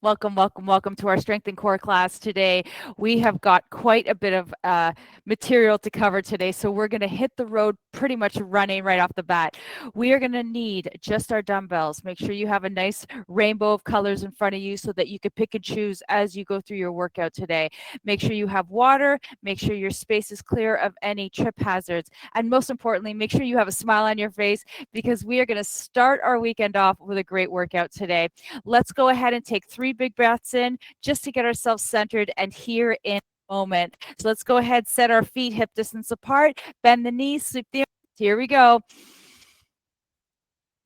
Welcome to our strength and core class today. We have got quite a bit of material to cover today, so we're going to hit the road pretty much running right off the bat. We are going to need just our dumbbells. Make sure you have a nice rainbow of colors in front of you so that you can pick and choose as you go through your workout today. Make sure you have water. Make sure your space is clear of any trip hazards. And most importantly, make sure you have a smile on your face because we are going to start our weekend off with a great workout today. Let's go ahead and take 3 big breaths in just to get ourselves centered and here in a moment. So let's go ahead, set our feet hip distance apart, bend the knees, sweep the arms. Here we go.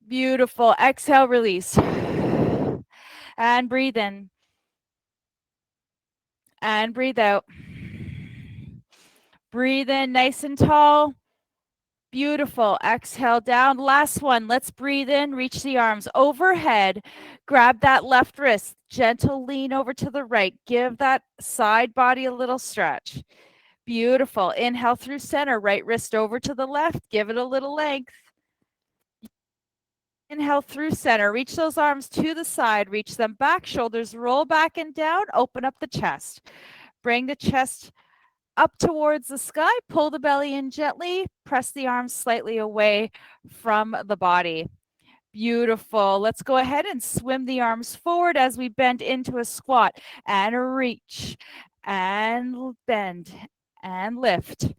Beautiful. Exhale, release. And breathe in. And breathe out. Breathe in nice and tall. Beautiful. Exhale down. Last one. Let's breathe in. Reach the arms overhead. Grab that left wrist. Gentle lean over to the right. Give that side body a little stretch. Beautiful. Inhale through center. Right wrist over to the left. Give it a little length. Inhale through center. Reach those arms to the side. Reach them back. Shoulders roll back and down. Open up the chest. Bring the chest up towards the sky, pull the belly in gently, press the arms slightly away from the body. Beautiful. Let's go ahead and swim the arms forward as we bend into a squat and reach and bend and lift.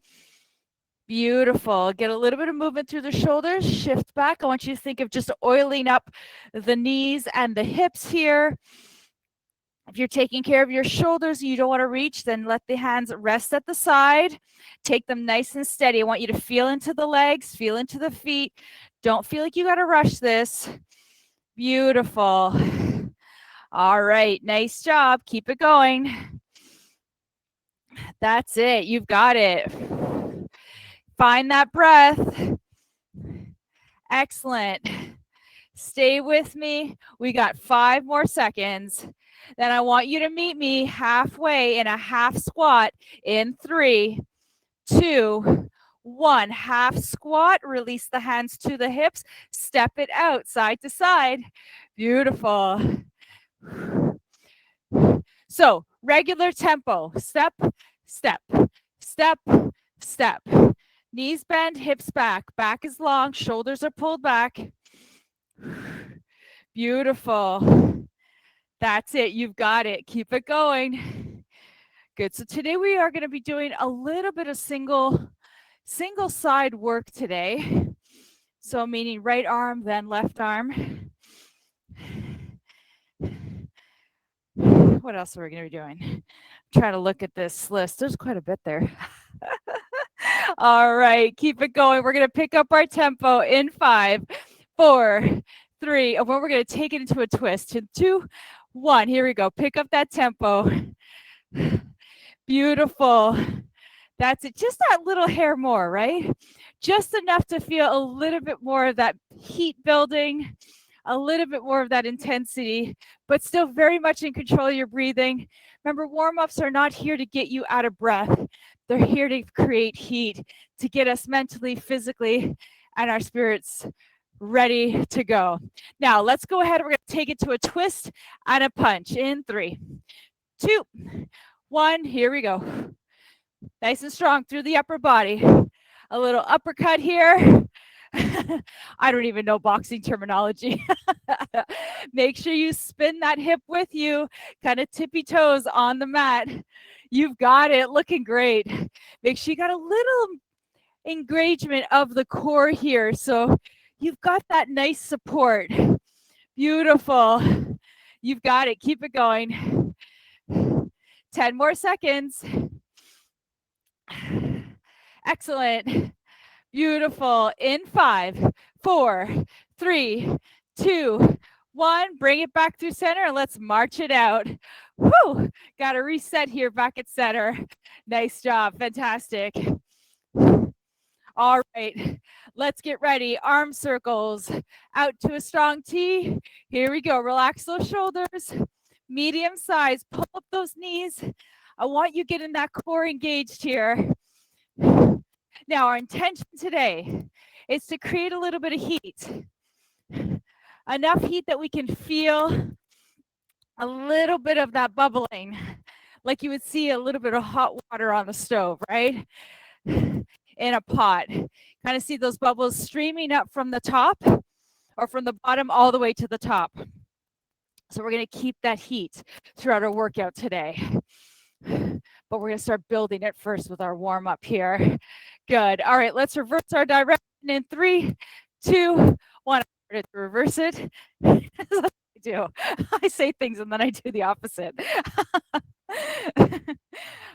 Beautiful. Get a little bit of movement through the shoulders, shift back. I want you to think of just oiling up the knees and the hips here. If you're taking care of your shoulders and you don't want to reach, then let the hands rest at the side. Take them nice and steady. I want you to feel into the legs, feel into the feet. Don't feel like you got to rush this. Beautiful. All right, nice job. Keep it going. That's it. You've got it. Find that breath. Excellent. Stay with me. We got 5 more seconds. Then I want you to meet me halfway in a half squat in 3, 2, 1. Half squat. Release the hands to the hips. Step it out side to side. Beautiful. So regular tempo. Step, step, step, step. Knees bend, hips back. Back is long. Shoulders are pulled back. Beautiful. That's it. You've got it. Keep it going. Good. So today we are going to be doing a little bit of single side work today. So meaning right arm, then left arm. What else are we going to be doing? Try to look at this list. There's quite a bit there. All right. Keep it going. We're going to pick up our tempo in 5, 4, 3. And we're going to take it into a twist. In 2, 1. Here we go. Pick up that tempo. Beautiful. That's it. Just that little hair more, right? Just enough to feel a little bit more of that heat building, a little bit more of that intensity, but still very much in control of your breathing. Remember, warm-ups are not here to get you out of breath. They're here to create heat, to get us mentally, physically, and our spirits ready to go. Now, let's go ahead. We're going to take it to a twist and a punch in 3, 2, 1. Here we go. Nice and strong through the upper body. A little uppercut here. I don't even know boxing terminology. Make sure you spin that hip with you, kind of tippy toes on the mat. You've got it. Looking great. Make sure you got a little engagement of the core here. So you've got that nice support. Beautiful. You've got it. Keep it going. 10 more seconds. Excellent. Beautiful. In 5, 4, 3, 2, 1. Bring it back through center and let's march it out. Woo! Got to reset here back at center. Nice job. Fantastic. All right, let's get ready. Arm circles out to a strong T. Here we go. Relax those shoulders. Medium size. Pull up those knees. I want you getting that core engaged here. Now, our intention today is to create a little bit of heat. Enough heat that we can feel a little bit of that bubbling, like you would see a little bit of hot water on the stove, right? In a pot. Kind of see those bubbles streaming up from the top or from the bottom all the way to the top. So we're going to keep that heat throughout our workout today. But we're going to start building it first with our warm up here. Good. All right, let's reverse our direction in 3, 2, 1. I'm going to reverse it. I do. I say things and then I do the opposite.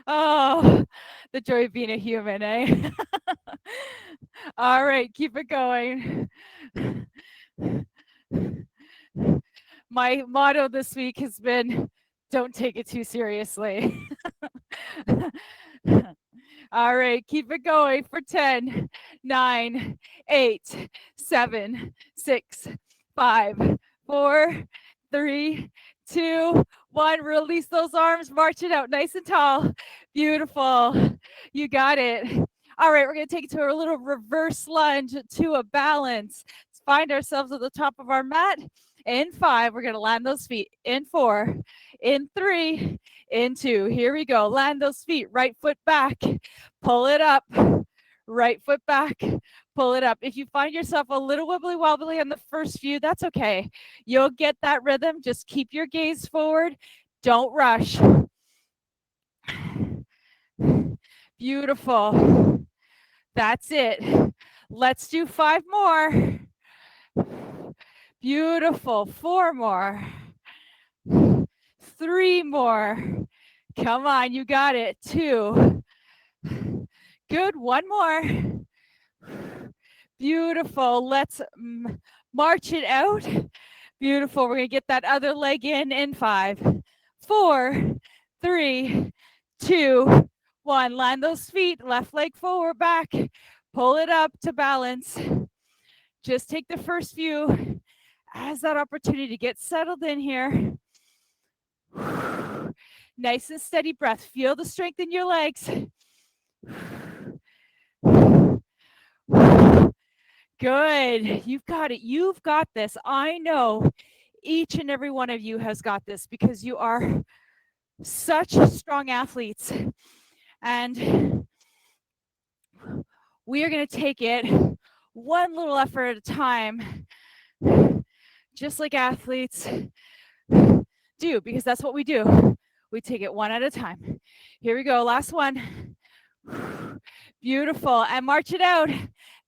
Oh, the joy of being a human, eh? All right, keep it going. My motto this week has been, don't take it too seriously. All right, keep it going for 10, 9, 8, 7, 6, 5, 4, 3, 2, 1. Release those arms, march it out nice and tall. Beautiful. You got it. All right, we're going to take it to a little reverse lunge to a balance. Let's find ourselves at the top of our mat. In 5, we're going to land those feet. In 4, in 3, in 2. Here we go. Land those feet. Right foot back. Pull it up. Right foot back. Pull it up. If you find yourself a little wibbly wobbly on the first few, that's okay. You'll get that rhythm. Just keep your gaze forward. Don't rush. Beautiful. That's it. Let's do 5 more. Beautiful. 4 more. 3 more. Come on, you got it. 2. Good. 1 more. Beautiful. Let's march it out. Beautiful. We're going to get that other leg in 5, 4, 3, 2, 1. Land those feet. Left leg forward, back. Pull it up to balance. Just take the first few as that opportunity to get settled in here. Nice and steady breath. Feel the strength in your legs. Good. You've got it. You've got this. I know each and every one of you has got this because you are such strong athletes. And we are going to take it one little effort at a time, just like athletes do, because that's what we do. We take it one at a time. Here we go. Last one. Beautiful. And march it out.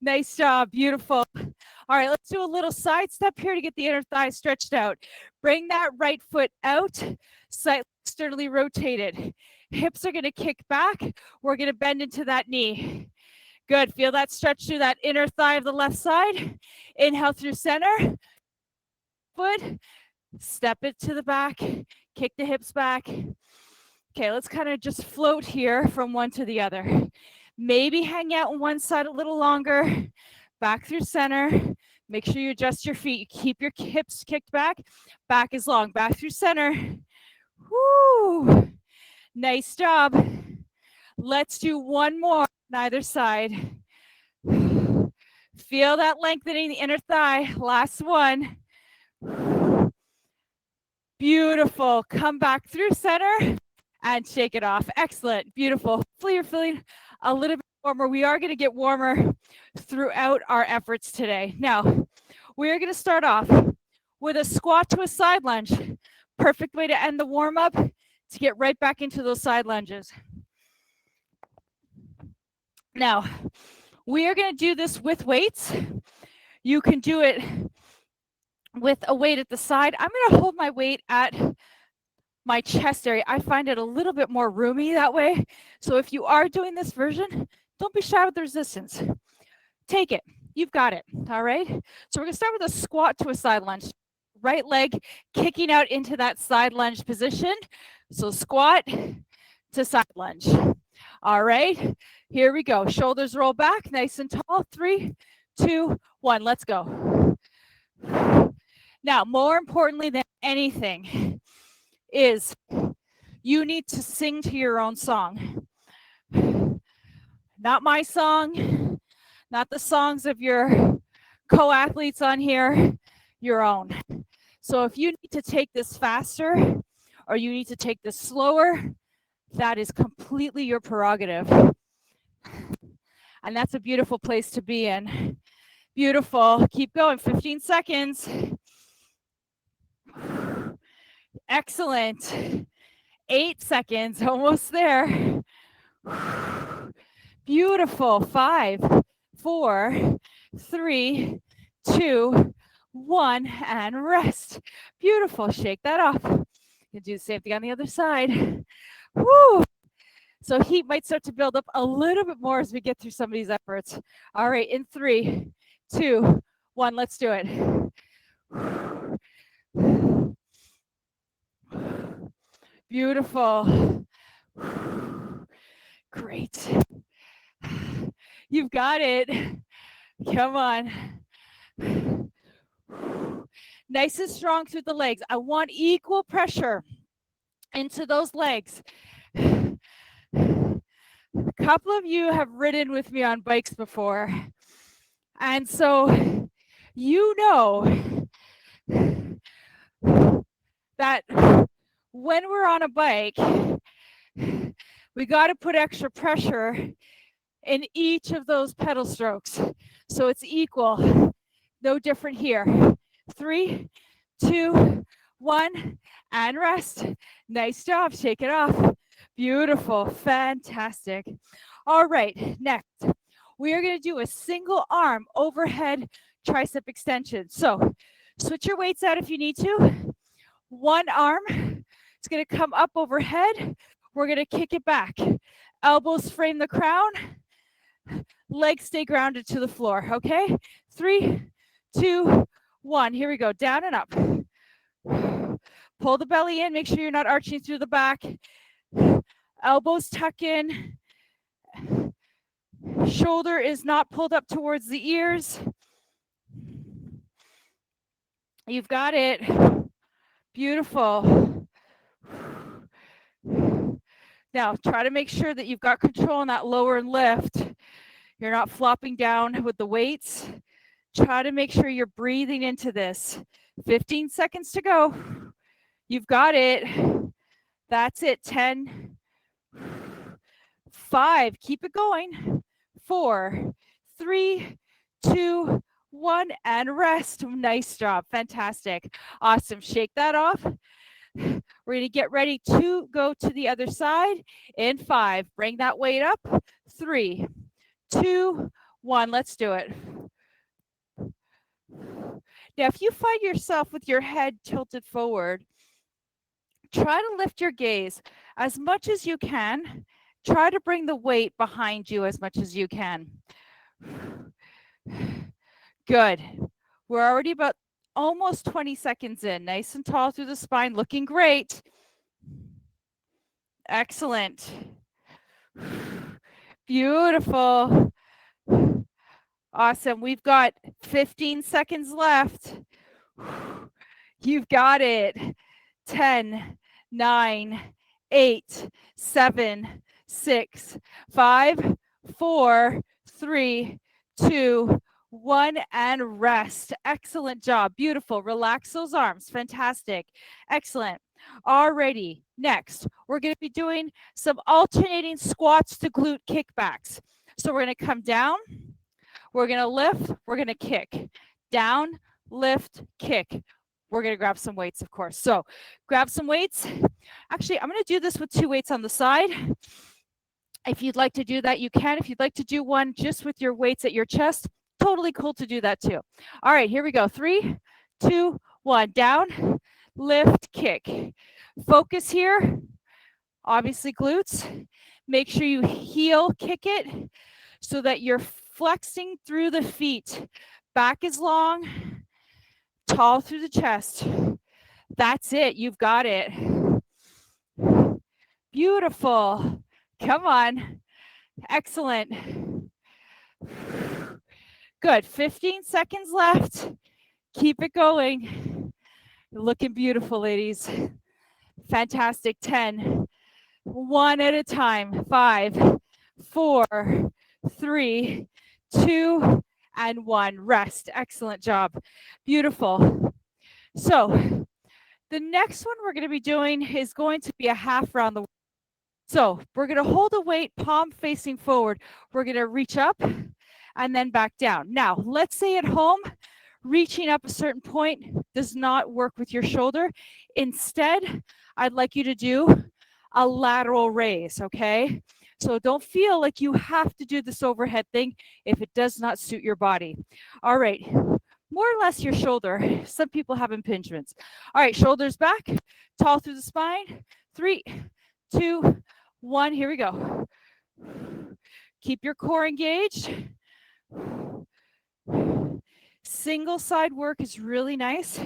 Nice job. Beautiful. All right, let's do a little side step here to get the inner thigh stretched out. Bring that right foot out, slightly externally rotated. Hips are going to kick back. We're going to bend into that knee. Good. Feel that stretch through that inner thigh of the left side. Inhale through center. Foot. Step it to the back. Kick the hips back. Okay, let's kind of just float here from one to the other. Maybe hang out on one side a little longer. Back through center. Make sure you adjust your feet. Keep your hips kicked back. Back is long. Back through center. Woo! Nice job. Let's do one more on either side. Feel that lengthening the inner thigh. Last one. Beautiful. Come back through center and shake it off. Excellent. Beautiful. Hopefully you're feeling a little bit warmer. We are going to get warmer throughout our efforts today. Now, we're going to start off with a squat to a side lunge. Perfect way to end the warm-up to get right back into those side lunges. Now, we are going to do this with weights. You can do it with a weight at the side. I'm going to hold my weight at my chest area. I find it a little bit more roomy that way. So if you are doing this version, don't be shy with the resistance. Take it. You've got it. All right. So we're going to start with a squat to a side lunge. Right leg kicking out into that side lunge position. So squat to side lunge. All right. Here we go. Shoulders roll back nice and tall. 3, 2, 1. Let's go. Now, more importantly than anything is you need to sing to your own song. Not my song, not the songs of your co-athletes on here, your own. So if you need to take this faster or you need to take this slower, that is completely your prerogative. And that's a beautiful place to be in. Beautiful. Keep going. 15 seconds. Excellent. 8 seconds. Almost there. Beautiful. 5, 4, 3, 2, 1, and rest. Beautiful. Shake that off. You do the same thing on the other side. Woo! So heat might start to build up a little bit more as we get through some of these efforts. All right, in 3, 2, 1, let's do it. Beautiful. Great. You've got it. Come on. Nice and strong through the legs. I want equal pressure into those legs. A couple of you have ridden with me on bikes before. And so you know that when we're on a bike, we got to put extra pressure in each of those pedal strokes. So it's equal. No different here. 3, 2, 1, and rest. Nice job. Shake it off. Beautiful. Fantastic. All right. Next, we are going to do a single arm overhead tricep extension. So switch your weights out if you need to. One arm is going to come up overhead. We're going to kick it back. Elbows frame the crown. Legs stay grounded to the floor. Okay? 3, 2, 1. Here we go. Down and up. Pull the belly in. Make sure you're not arching through the back. Elbows tuck in. Shoulder is not pulled up towards the ears. You've got it. Beautiful. Now, try to make sure that you've got control on that lower lift. You're not flopping down with the weights. Try to make sure you're breathing into this. 15 seconds to go. You've got it. That's it. 10, 5, keep it going. 4, 3, 2, 1, and rest. Nice job. Fantastic. Awesome. Shake that off. We're going to get ready to go to the other side in 5. Bring that weight up. 3, 2, 1. Let's do it. Now, if you find yourself with your head tilted forward, try to lift your gaze as much as you can. Try to bring the weight behind you as much as you can. Good. We're already about almost 20 seconds in. Nice and tall through the spine. Looking great. Excellent. Beautiful. Awesome. We've got 15 seconds left. You've got it. 10, 9, 8, 7, 6, 5, 4, 3, 2, 1, and rest. Excellent job. Beautiful. Relax those arms. Fantastic. Excellent. Alrighty. Next, we're going to be doing some alternating squats to glute kickbacks. So we're going to come down. We're going to lift. We're going to kick. Down, lift, kick. We're going to grab some weights, of course. So grab some weights. Actually, I'm going to do this with 2 weights on the side. If you'd like to do that, you can. If you'd like to do one just with your weights at your chest, totally cool to do that too. All right, here we go. 3, 2, 1. Down, lift, kick. Focus here. Obviously, glutes. Make sure you heel kick it so that you're flexing through the feet. Back is long, tall through the chest. That's it. You've got it. Beautiful. Come on. Excellent. Good. 15 seconds left. Keep it going. You're looking beautiful, ladies. Fantastic. 10. 1 at a time. 5, 4, 3, 2, and 1. Rest. Excellent job. Beautiful. So the next one we're going to be doing is going to be a half round the world. So we're going to hold a weight, palm facing forward. We're going to reach up and then back down. Now, let's say at home, reaching up a certain point does not work with your shoulder. Instead, I'd like you to do a lateral raise, okay? So don't feel like you have to do this overhead thing if it does not suit your body. All right, more or less your shoulder. Some people have impingements. All right, shoulders back, tall through the spine. 3, 2, 1, here we go. Keep your core engaged. Single side work is really nice.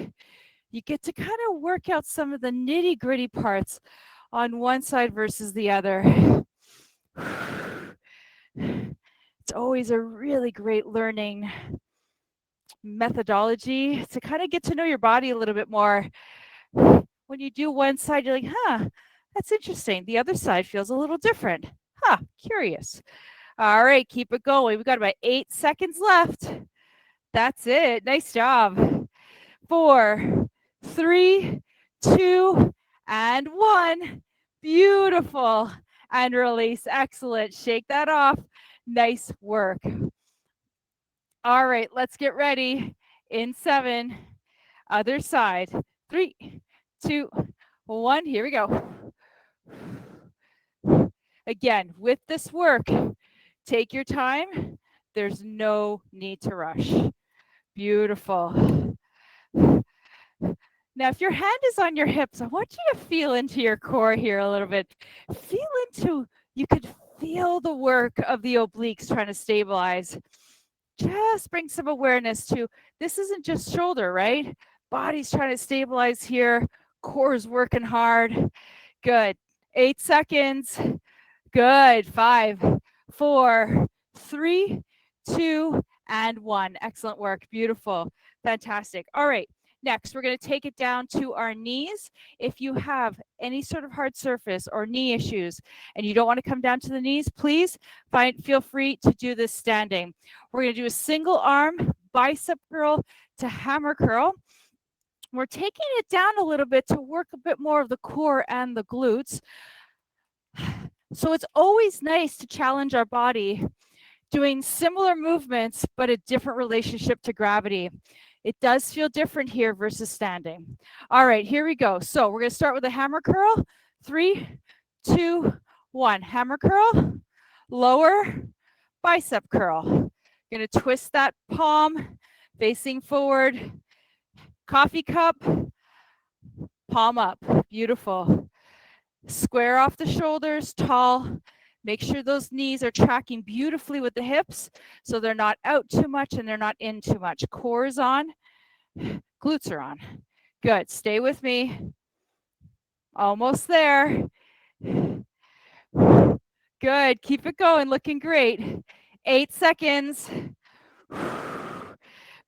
You get to kind of work out some of the nitty gritty parts on one side versus the other. It's always a really great learning methodology to kind of get to know your body a little bit more. When you do one side, you're like, that's interesting. The other side feels a little different. Curious. All right, keep it going. We've got about 8 seconds left. That's it. Nice job. 4, 3, 2, and 1. Beautiful. And release. Excellent. Shake that off. Nice work. All right, let's get ready. In 7. Other side. 3, 2, 1. Here we go. Again, with this work, take your time. There's no need to rush. Beautiful. Now, if your hand is on your hips, I want you to feel into your core here a little bit. You could feel the work of the obliques trying to stabilize. Just bring some awareness to, this isn't just shoulder, right? Body's trying to stabilize here. Core's working hard. Good. 8 seconds. Good. 5, 4, 3, 2, and 1. Excellent work. Beautiful. Fantastic. All right. Next, we're going to take it down to our knees. If you have any sort of hard surface or knee issues and you don't want to come down to the knees, please feel free to do this standing. We're going to do a single arm bicep curl to hammer curl. We're taking it down a little bit to work a bit more of the core and the glutes. So it's always nice to challenge our body doing similar movements, but a different relationship to gravity. It does feel different here versus standing. All right, here we go. So we're going to start with a hammer curl. 3, 2, 1. Hammer curl, lower, bicep curl. You're going to twist that palm facing forward. Coffee cup, palm up. Beautiful. Square off the shoulders, tall. Make sure those knees are tracking beautifully with the hips so they're not out too much and they're not in too much. Core is on, glutes are on. Good. Stay with me. Almost there. Good. Keep it going. Looking great. 8 seconds.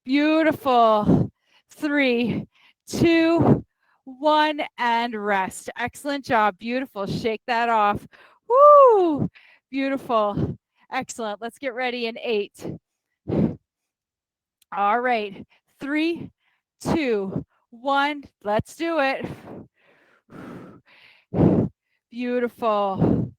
Beautiful. 3, 2, 1, and rest. Excellent job. Beautiful. Shake that off. Woo! Beautiful. Excellent. Let's get ready in 8. All right. 3, 2, 1. Let's do it. Beautiful.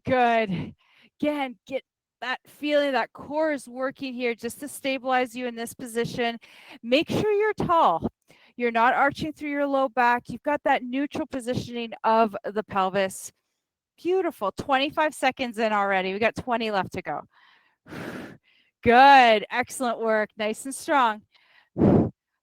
Good. Again, get that feeling that core is working here just to stabilize you in this position. Make sure you're tall. You're not arching through your low back. You've got that neutral positioning of the pelvis. Beautiful. 25 seconds in already. We got 20 left to go. Good. Excellent work. Nice and strong.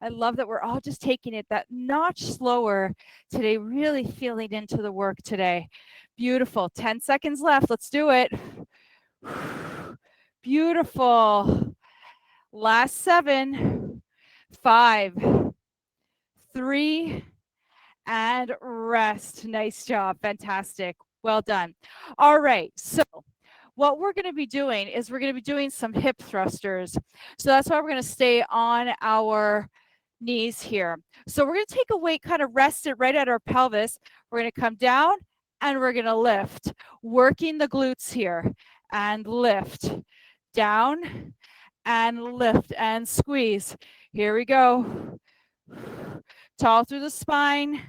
I love that we're all just taking it that notch slower today, really feeling into the work today. Beautiful. 10 seconds left. Let's do it. Beautiful. Last 7, 5, 3, and rest. Nice job. Fantastic. Well done. All right. So what we're going to be doing is we're going to be doing some hip thrusters. So that's why we're going to stay on our knees here. So we're going to take a weight, kind of rest it right at our pelvis. We're going to come down and we're going to lift, working the glutes here. and lift. Down and lift and squeeze. Here we go. Tall through the spine.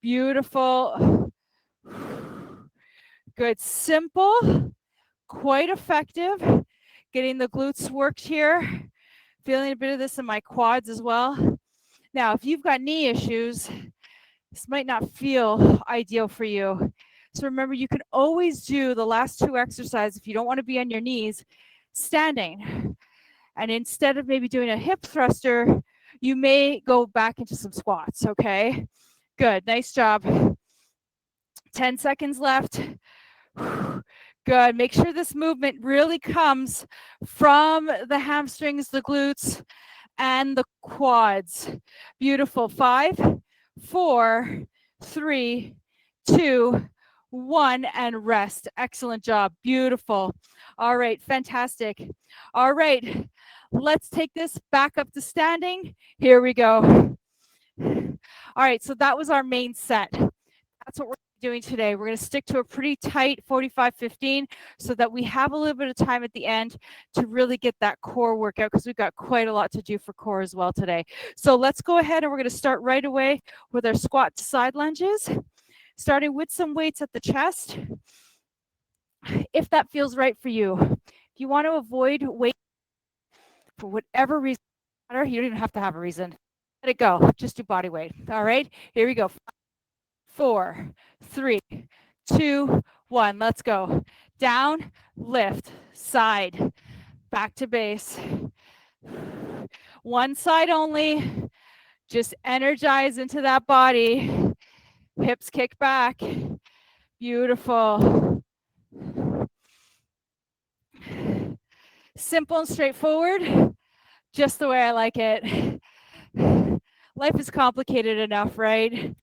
Beautiful. Good. Simple, quite effective. Getting the glutes worked here. Feeling a bit of this in my quads as well. Now, if you've got knee issues, this might not feel ideal for you. So remember, you can always do the last two exercises if you don't want to be on your knees, standing. And instead of maybe doing a hip thruster, you may go back into some squats, okay? Good, nice job. 10 seconds left. Good, make sure this movement really comes from the hamstrings, the glutes, and the quads. Beautiful. 5, 4, 3, 2, 1, and rest. Excellent job. Beautiful. All right, fantastic. All right, let's take this back up to standing. Here we go. All right, so that was our main set. That's what we're doing today. We're going to stick to a pretty tight 45-15 so that we have a little bit of time at the end to really get that core workout, because we've got quite a lot to do for core as well today. So let's go ahead and we're going to start right away with our squat to side lunges, starting with some weights at the chest. If that feels right for you. If you want to avoid weight for whatever reason, you don't even have to have a reason. Let it go. Just do body weight. All right, here we go. 4, 3, 2, 1. Let's go. Down, lift, side, back to base. One side only. Just energize into that body. Hips kick back. Beautiful. Simple and straightforward, just the way I like it. Life is complicated enough, right?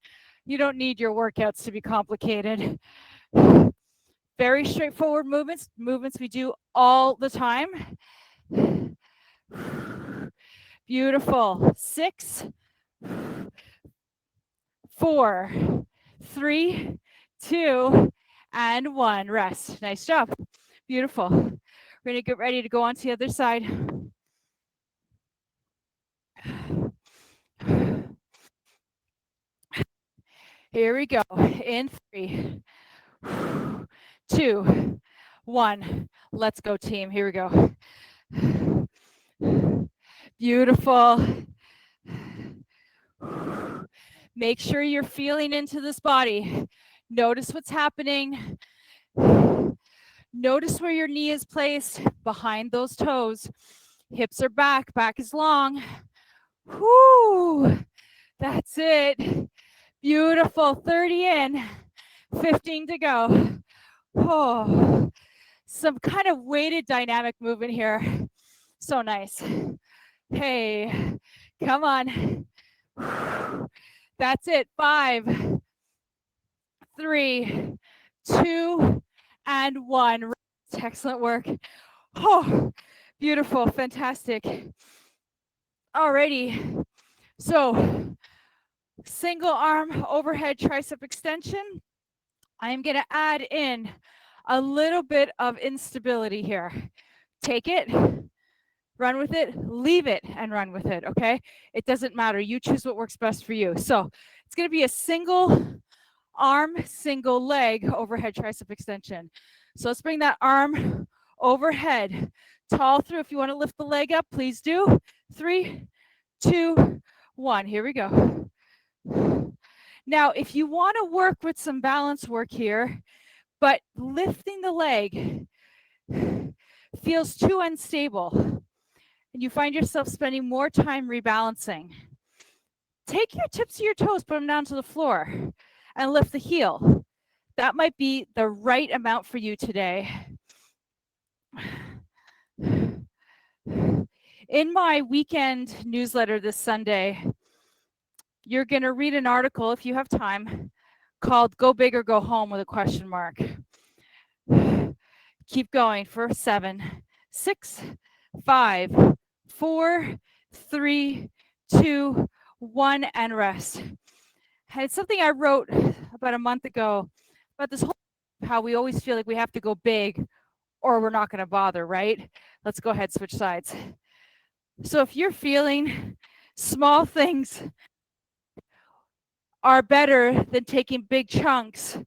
You don't need your workouts to be complicated. Very straightforward movements we do all the time. Beautiful. 6, 4, 3, 2, and 1. Rest. Nice job. Beautiful. We're going to get ready to go on to the other side. Here we go. In 3, 2, 1. Let's go, team. Here we go. Beautiful. Make sure you're feeling into this body. Notice what's happening. Notice where your knee is placed behind those toes. Hips are back. Back is long. Whoo! That's it. Beautiful. 30 in. 15 to go. Oh, some kind of weighted dynamic movement here. So nice. Hey, come on. That's it. 5, 3, 2, and 1. Excellent work. Oh, beautiful. Fantastic. Alrighty. So, single arm overhead tricep extension. I'm going to add in a little bit of instability here. Take it, run with it, leave it, and run with it, okay? It doesn't matter. You choose what works best for you. So it's going to be a single arm, single leg overhead tricep extension. So let's bring that arm overhead, tall through. If you want to lift the leg up, please do. 3, 2, 1. Here we go. Now, if you want to work with some balance work here, but lifting the leg feels too unstable, and you find yourself spending more time rebalancing, take your tips of your toes, put them down to the floor, and lift the heel. That might be the right amount for you today. In my weekend newsletter this Sunday, you're going to read an article, if you have time, called Go Big or Go Home with a question mark. Keep going for 7, 6, 5, 4, 3, 2, 1, and rest. And it's something I wrote about a month ago about this whole how we always feel like we have to go big or we're not going to bother, right? Let's go ahead, switch sides. So if you're feeling small things are better than taking big chunks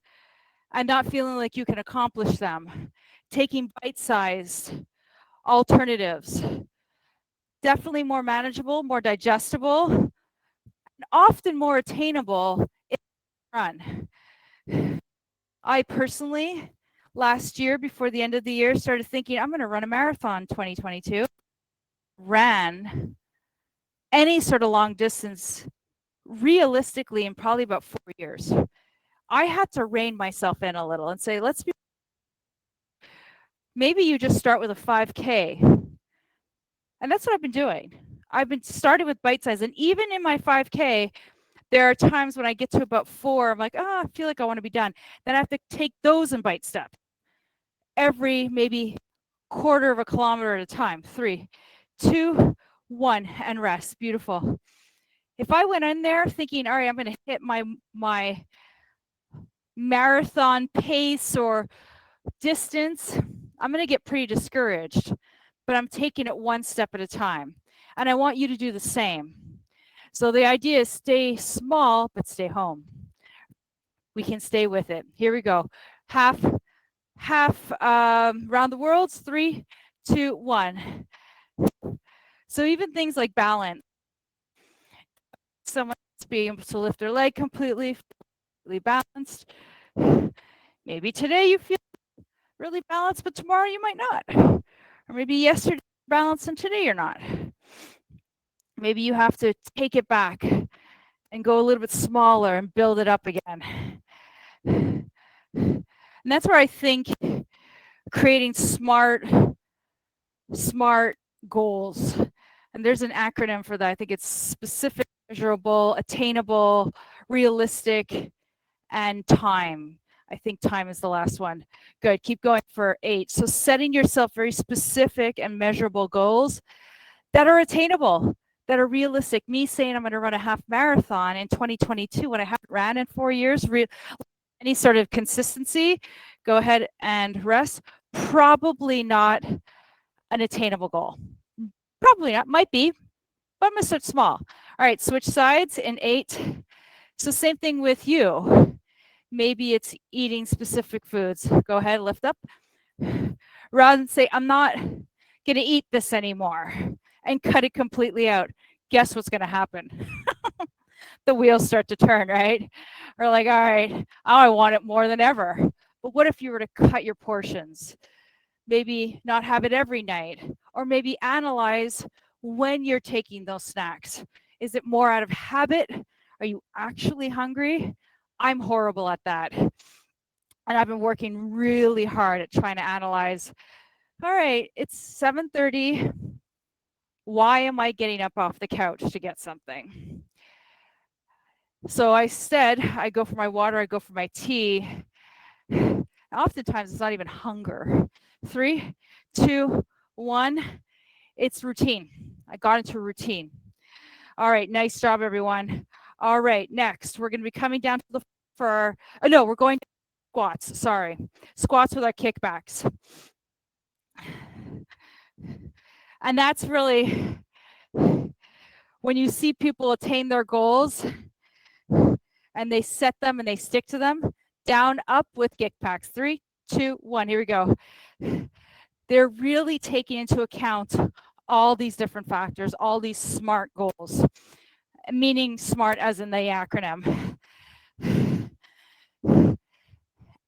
and not feeling like you can accomplish them, taking bite-sized alternatives, definitely more manageable, more digestible, and often more attainable in the run. I personally, last year, before the end of the year, started thinking, I'm going to run a marathon 2022. Ran any sort of long distance realistically in probably about 4 years. I had to rein myself in a little and say, maybe you just start with a 5K. And that's what I've been doing. I've been starting with bite size. And even in my 5K, there are times when I get to about 4, I'm like, I feel like I want to be done. Then I have to take those in bite steps. Every maybe quarter of a kilometer at a time. 3, 2, 1, and rest. Beautiful. If I went in there thinking, all right, I'm going to hit my marathon pace or distance, I'm going to get pretty discouraged, but I'm taking it one step at a time. And I want you to do the same. So the idea is stay small, but stay home. We can stay with it. Here we go. Half round the world. 3, 2, 1. So even things like balance. Someone being able to lift their leg completely balanced. Maybe today you feel really balanced, but tomorrow you might not. Or maybe yesterday you're balanced and today you're not. Maybe you have to take it back and go a little bit smaller and build it up again. And that's where I think creating smart goals, and there's an acronym for that. I think it's specific, measurable, attainable, realistic, and time. I think time is the last one. Good. Keep going for 8. So setting yourself very specific and measurable goals that are attainable, that are realistic. Me saying I'm going to run a half marathon in 2022 when I haven't ran in 4 years, any sort of consistency, go ahead and rest. Probably not an attainable goal. Probably not. Might be, but I'm going to start small. All right, switch sides in 8. So same thing with you. Maybe it's eating specific foods. Go ahead, lift up. Rather than say, I'm not going to eat this anymore and cut it completely out. Guess what's going to happen? The wheels start to turn, right? Or like, all right, I want it more than ever. But what if you were to cut your portions? Maybe not have it every night, or maybe analyze when you're taking those snacks. Is it more out of habit? Are you actually hungry? I'm horrible at that. And I've been working really hard at trying to analyze, all right, it's 7:30. Why am I getting up off the couch to get something? So instead, I go for my water, I go for my tea. Oftentimes, it's not even hunger. 3, 2, 1. It's routine. I got into a routine. All right, nice job, everyone. All right, next, we're going to be coming down to the for. No, we're going to squats. Sorry, squats with our kickbacks. And that's really when you see people attain their goals and they set them and they stick to them. Down, up with kickbacks. 3, 2, 1. Here we go. They're really taking into account all these different factors, all these SMART goals, meaning SMART as in the acronym.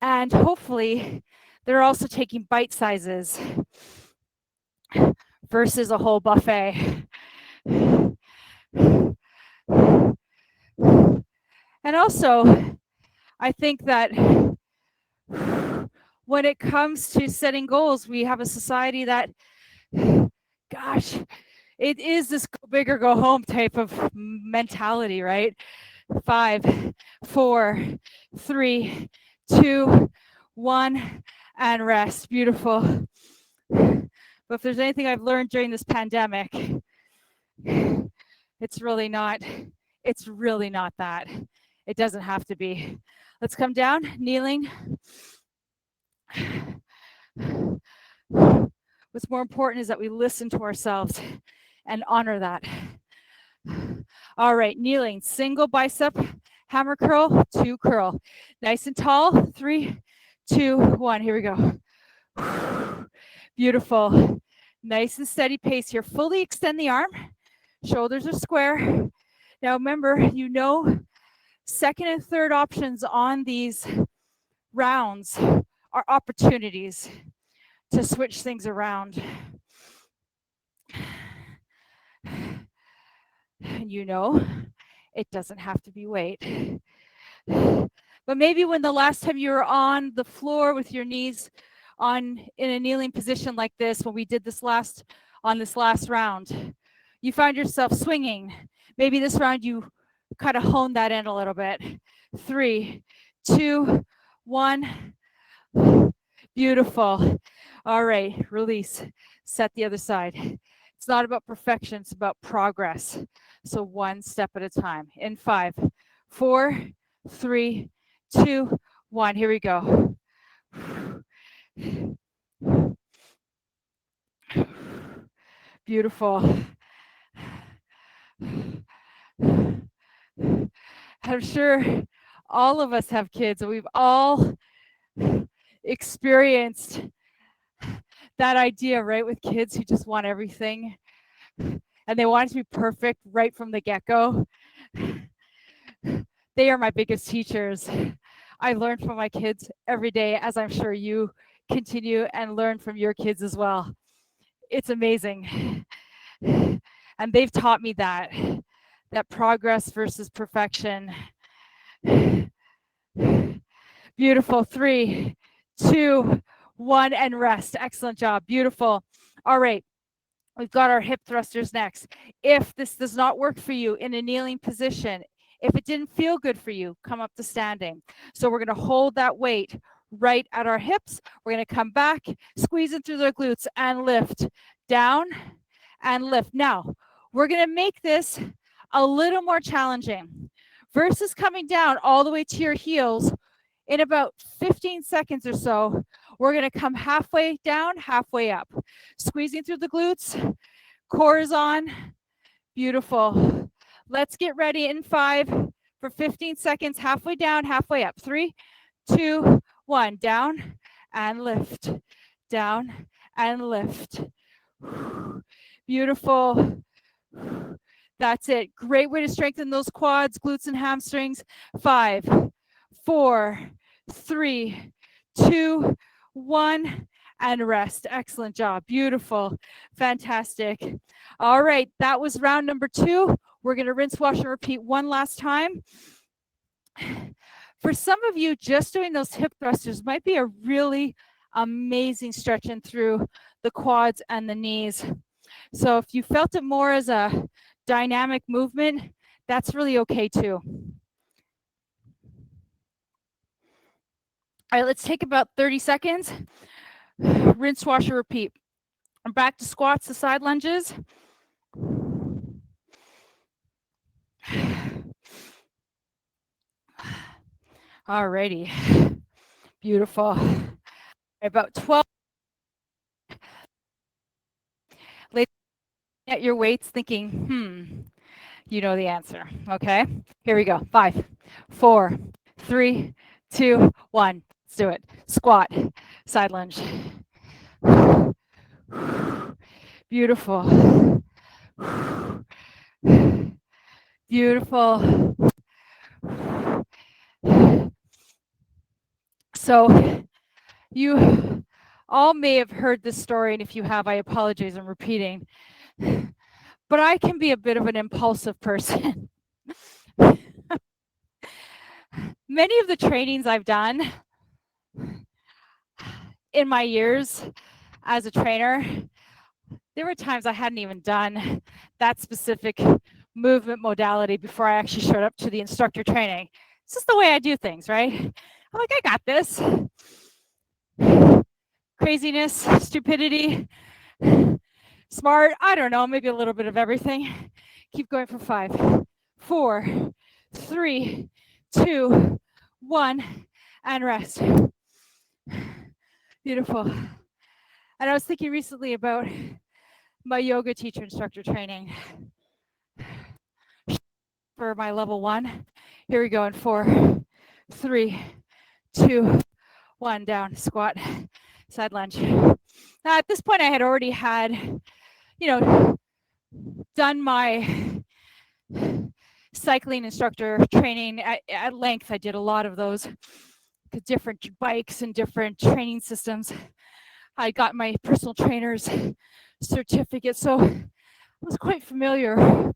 And hopefully, they're also taking bite sizes versus a whole buffet. And also, I think that when it comes to setting goals, we have a society that, gosh, it is this go big or go home type of mentality, right? 5, 4, 3, 2, 1, and rest. Beautiful. But if there's anything I've learned during this pandemic, it's really not that. It doesn't have to be. Let's come down, kneeling. What's more important is that we listen to ourselves and honor that. All right, kneeling, single bicep, hammer curl, 2 curl. Nice and tall, 3, 2, 1. Here we go. Beautiful. Nice and steady pace here. Fully extend the arm. Shoulders are square. Now remember, you know, second and third options on these rounds are opportunities to switch things around. And you know, it doesn't have to be weight. But maybe when the last time you were on the floor with your knees on in a kneeling position like this, when we did this last round, you find yourself swinging. Maybe this round you kind of hone that in a little bit. 3, 2, 1. Beautiful. All right, release. Set the other side. It's not about perfection, it's about progress. So one step at a time. In 5, 4, 3, 2, 1. Here we go. Beautiful. I'm sure all of us have kids, and we've all experienced that idea, right, with kids who just want everything and they want it to be perfect right from the get-go. They are my biggest teachers. I learn from my kids every day, as I'm sure you continue and learn from your kids as well. It's amazing. And they've taught me that progress versus perfection. Beautiful. 3, 2, 1, and rest. Excellent job. Beautiful. All right. We've got our hip thrusters next. If this does not work for you in a kneeling position, if it didn't feel good for you, come up to standing. So we're going to hold that weight right at our hips. We're going to come back, squeeze it through the glutes and lift. Down and lift. Now, we're going to make this a little more challenging. Versus coming down all the way to your heels, in about 15 seconds or so, we're going to come halfway down, halfway up. Squeezing through the glutes, core is on. Beautiful. Let's get ready in 5 for 15 seconds, halfway down, halfway up. 3, 2, 1. Down and lift. Down and lift. Beautiful. That's it. Great way to strengthen those quads, glutes, and hamstrings. 5, 4, 3, 2, 1, and rest. Excellent job. Beautiful. Fantastic. All right, that was round number 2. We're going to rinse, wash, and repeat one last time. For some of you, just doing those hip thrusters might be a really amazing stretching through the quads and the knees. So if you felt it more as a dynamic movement, that's really okay too. All right, let's take about 30 seconds. Rinse, wash, and repeat. I'm back to squats to side lunges. All righty. Beautiful. About 12. At your weights thinking, you know the answer. Okay, here we go. 5, 4, 3, 2, 1. Let's do it. Squat, side lunge. Beautiful. Beautiful. So you all may have heard this story, and if you have, I apologize, I'm repeating. But I can be a bit of an impulsive person. Many of the trainings I've done in my years as a trainer, there were times I hadn't even done that specific movement modality before I actually showed up to the instructor training. It's just the way I do things, right? I'm like, I got this. Craziness, stupidity, smart, I don't know, maybe a little bit of everything. Keep going for 5, 4, 3, 2, 1, and rest. Beautiful. And I was thinking recently about my yoga teacher instructor training for my level 1. Here we go in 4, 3, 2, 1, down, squat, side lunge. Now at this point I had already had, done my cycling instructor training at length. I did a lot of those, different bikes and different training systems. I got my personal trainer's certificate, so I was quite familiar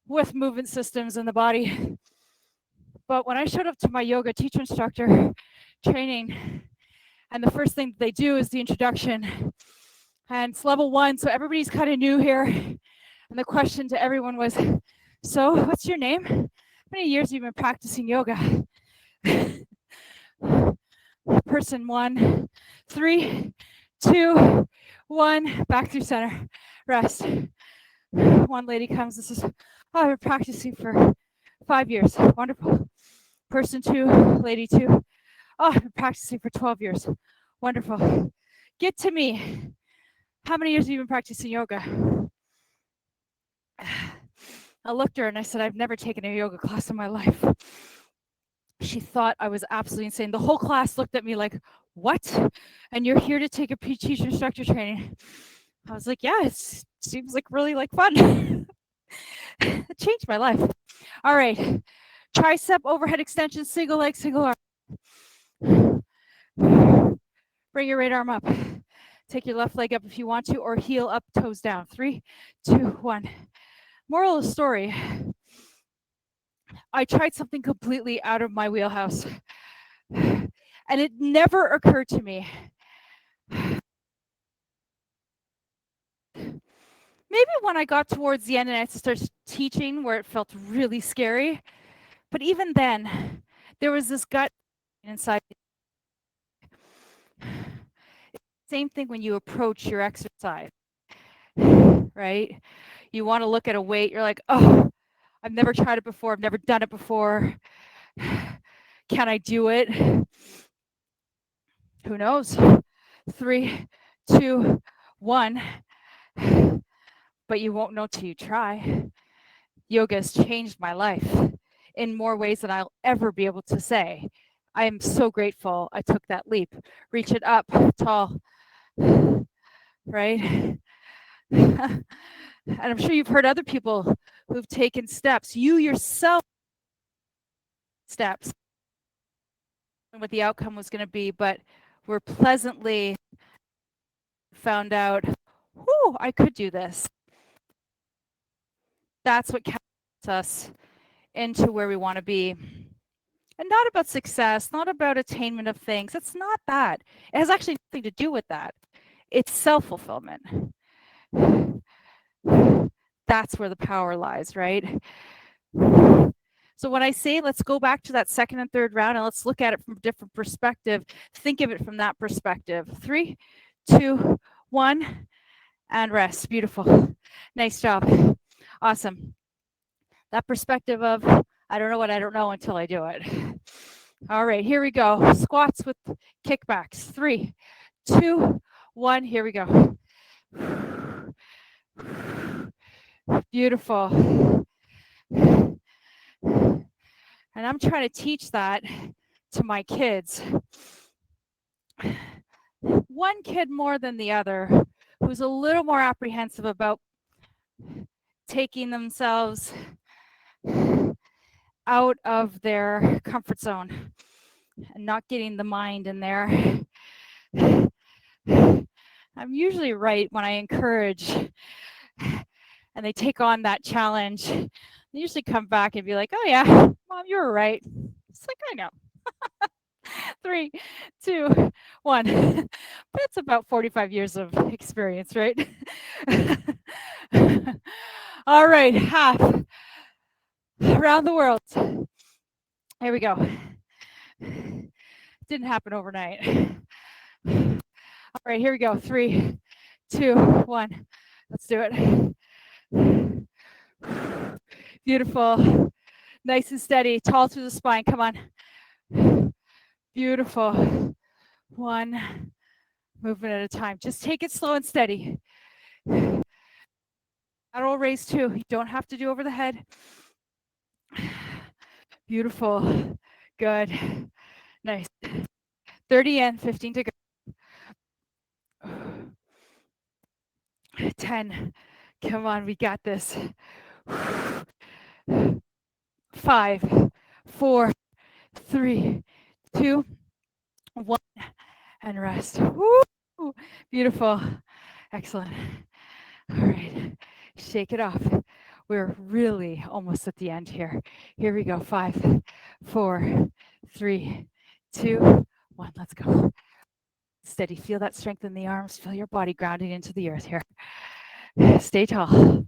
with movement systems in the body. But when I showed up to my yoga teacher instructor training, and the first thing they do is the introduction, and it's level 1, so everybody's kind of new here. And the question to everyone was, so what's your name? How many years have you been practicing yoga? Person 1, 3, 2, 1, back through center, rest. One lady comes and says, oh, I've been practicing for 5 years. Wonderful. Person 2, lady 2, oh, I've been practicing for 12 years. Wonderful. Get to me. How many years have you been practicing yoga? I looked at her and I said, I've never taken a yoga class in my life. She thought I was absolutely insane. The whole class looked at me like, what? And you're here to take a teacher instructor training? I was like, yeah, it seems like really like fun. It changed my life. All right. Tricep overhead extension, single leg, single arm. Bring your right arm up. Take your left leg up if you want to, or heel up, toes down. 3, 2, 1. Moral of the story, I tried something completely out of my wheelhouse. And it never occurred to me. Maybe when I got towards the end and I started teaching where it felt really scary. But even then, there was this gut inside. Same thing when you approach your exercise, right? You want to look at a weight. You're like, oh, I've never tried it before. I've never done it before. Can I do it? Who knows? 3, 2, 1. But you won't know till you try. Yoga has changed my life in more ways than I'll ever be able to say. I am so grateful I took that leap. Reach it up, tall, right? And I'm sure you've heard other people who've taken steps. You yourself steps and what the outcome was going to be, but were pleasantly found out, whoo, I could do this. That's what catapults us into where we want to be. And not about success, not about attainment of things. It's not that. It has actually nothing to do with that. It's self-fulfillment. That's where the power lies, right? So when I say let's go back to that second and third round and let's look at it from a different perspective, think of it from that perspective. 3, 2, 1, and rest. Beautiful. Nice job. Awesome. That perspective of, I don't know what I don't know until I do it. All right, here we go. Squats with kickbacks. 3, 2, 1. Here we go. Beautiful. And I'm trying to teach that to my kids. One kid more than the other, who's a little more apprehensive about taking themselves out of their comfort zone and not getting the mind in there. I'm usually right when I encourage and they take on that challenge. They usually come back and be like, oh yeah, Mom, you were right. It's like, I know. 3, 2, 1. But it's about 45 years of experience, right? All right, half around the world. Here we go. Didn't happen overnight. All right, here we go. 3, 2, 1. Let's do it. Beautiful. Nice and steady. Tall through the spine. Come on. Beautiful. 1, movement at a time. Just take it slow and steady. Lateral raise 2. You don't have to do over the head. Beautiful. Good. Nice. 30 in, 15 to go. 10. Come on, we got this. 5, 4, 3, 2, 1, and rest. Woo! Beautiful. Excellent. All right, shake it off. We're really almost at the end here. Here we go. 5, 4, 3, 2, 1. Let's go. Steady. Feel that strength in the arms. Feel your body grounding into the earth here. Stay tall.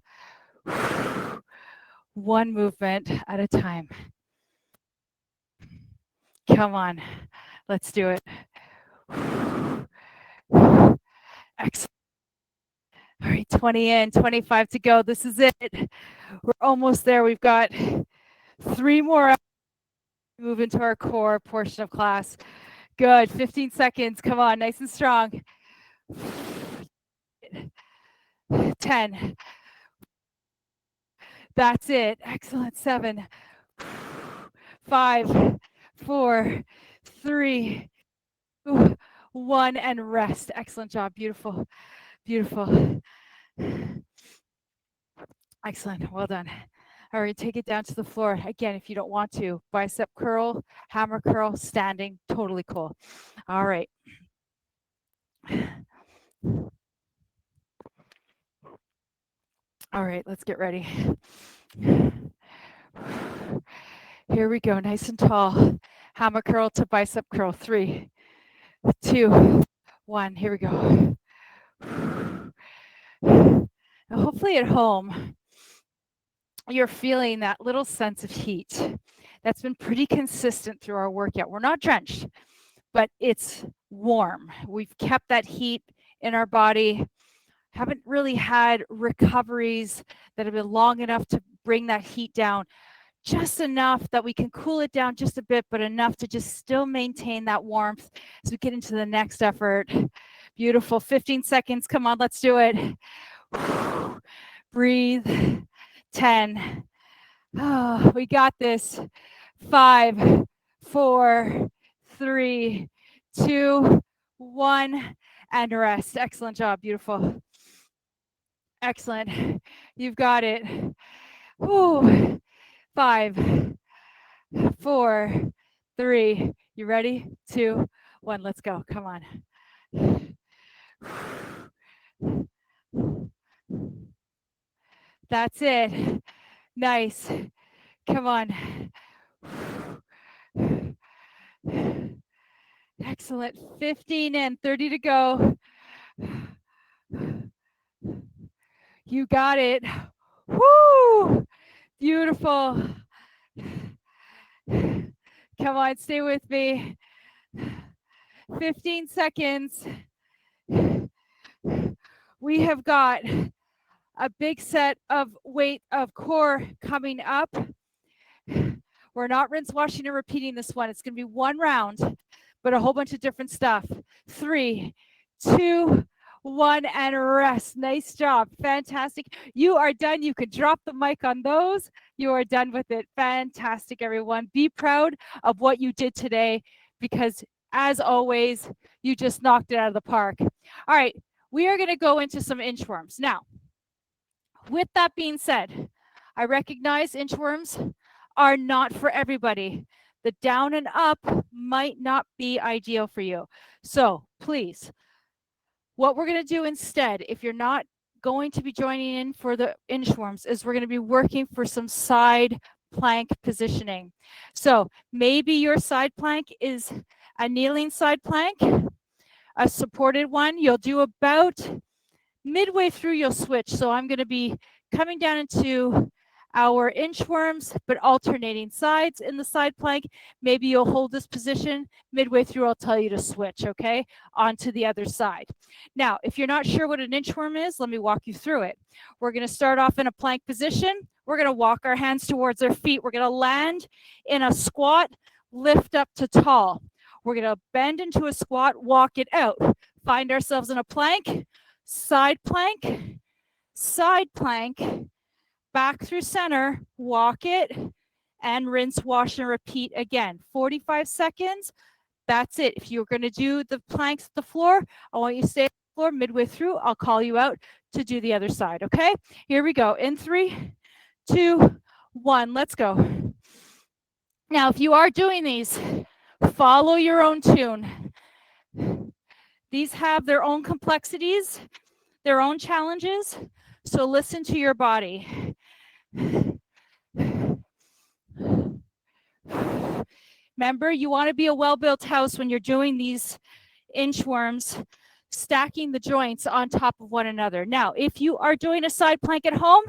One movement at a time. Come on. Let's do it. Excellent. All right, 20 in, 25 to go. This is it. We're almost there. We've got 3 more. Move into our core portion of class. Good. 15 seconds. Come on. Nice and strong. 10. That's it. Excellent. 7, 5, 4, 3, 2, 1, and rest. Excellent job. Beautiful. Beautiful. Excellent. Well done. All right, take it down to the floor. Again, if you don't want to, bicep curl, hammer curl, standing, totally cool. All right. All right, let's get ready. Here we go, nice and tall. Hammer curl to bicep curl. 3, 2, 1. Here we go. Now, hopefully at home, you're feeling that little sense of heat that's been pretty consistent through our workout. We're not drenched, but it's warm. We've kept that heat in our body. Haven't really had recoveries that have been long enough to bring that heat down, just enough that we can cool it down just a bit, but enough to just still maintain that warmth as we get into the next effort. Beautiful. 15 seconds. Come on, let's do it. Breathe. 10. Oh, we got this. 5, 4, 3, 2, 1, and rest. Excellent job. Beautiful. Excellent. You've got it. Ooh. 5, 4, 3. You ready? 2, 1. Let's go. Come on. That's it. Nice. Come on. Excellent. 15 in, 30 to go. You got it. Woo! Beautiful. Come on, stay with me. 15 seconds. We have got a big set of weight of core coming up. We're not rinse, washing, and repeating this one. It's going to be one round, but a whole bunch of different stuff. 3, 2, 1, and rest. Nice job. Fantastic. You are done. You could drop the mic on those. You are done with it. Fantastic, everyone. Be proud of what you did today because, as always, you just knocked it out of the park. All right. We are going to go into some inchworms. Now, with that being said, I recognize inchworms are not for everybody. The down and up might not be ideal for you. So please, what we're going to do instead, if you're not going to be joining in for the inchworms, is we're going to be working for some side plank positioning. So maybe your side plank is a kneeling side plank, a supported one. You'll do about midway through, you'll switch. So I'm going to be coming down into our inchworms, but alternating sides in the side plank. Maybe you'll hold this position. Midway through, I'll tell you to switch, okay, onto the other side. Now, if you're not sure what an inchworm is, let me walk you through it. We're going to start off in a plank position. We're going to walk our hands towards our feet. We're going to land in a squat, lift up to tall. We're going to bend into a squat, walk it out. Find ourselves in a plank, side plank, back through center, walk it, and rinse, wash, and repeat again. 45 seconds. That's it. If you're going to do the planks at the floor, I want you to stay on the floor midway through. I'll call you out to do the other side, okay? Here we go. In 3, 2, 1. Let's go. Now, if you are doing these, follow your own tune. These have their own complexities, their own challenges, so listen to your body. Remember, you want to be a well-built house when you're doing these inchworms, stacking the joints on top of one another. Now, if you are doing a side plank at home,